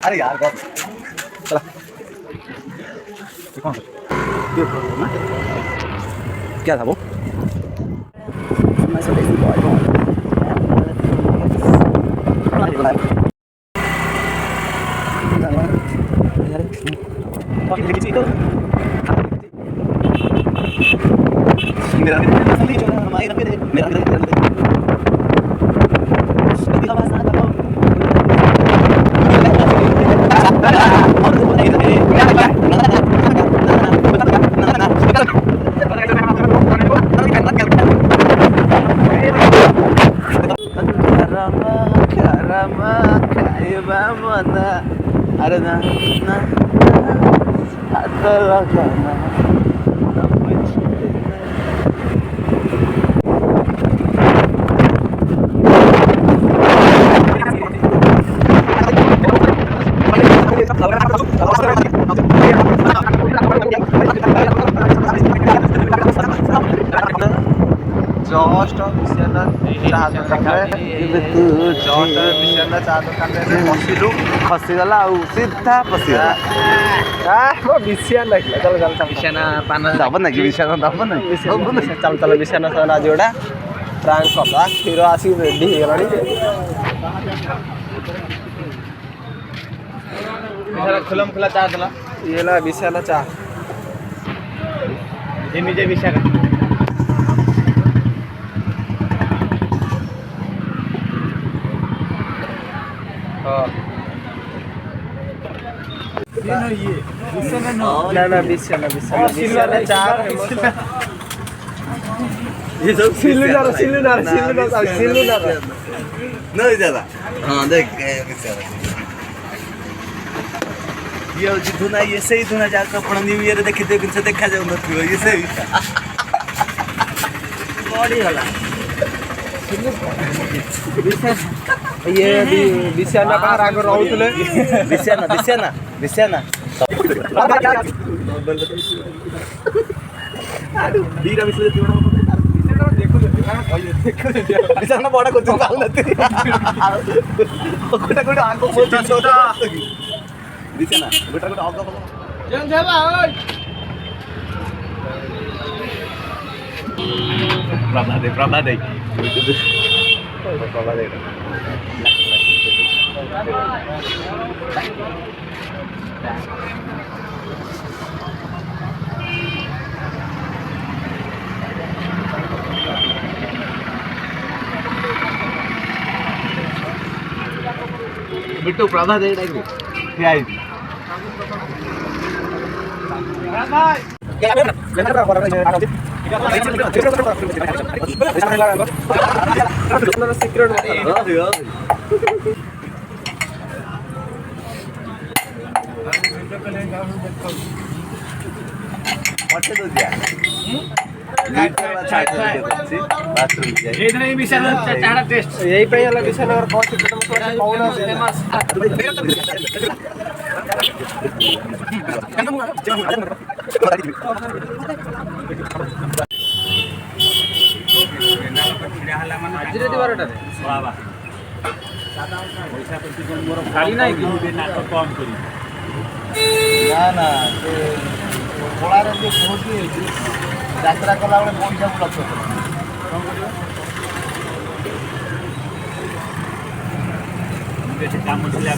अरे यार बहुत चला कौन क्या था वो ada na talaga na just मिसियाना चा दोकान बसिलु खसीगला आ सीधा पसिगला मिसियाना चल चल मिसियाना पान दब ना कि मिसियाना दब ना चल चल मिसियाना सन आज गोटा प्रांक कला क्षीर आसी रेडी हो गलानी खुलम खुला चा दला ये ला मिसियाना चा ये निजे मिसियाना ना बिस्याना चार ये सब सिल्लू नहीं ज्यादा हाँ देख ये धुना ये सही धुना जाकर अपना न्यू ईयर देखी से देखा जाऊ नथियो ये सही बॉडी वाला ये बिस्याना का आगे रहउतले बिस्याना बीरा बिस्याना बिस्याना बड़ा को तुम काल नती गोटा गोटा आंको मोटा छोटा बिस्याना गोटा गोटा आंको जन जाला ओय प्रभा दे बिट्टू प्रभा दे क्या है सीक्रेट यही पे वाला विषय और कौन सी ना କଳାରେ ଯେ ପହଞ୍ଚି ଯାତ୍ରା କଲାବେଳେ ପଇସାକୁ ଲକ୍ଷ୍ୟ କର କାମ ଥିଲା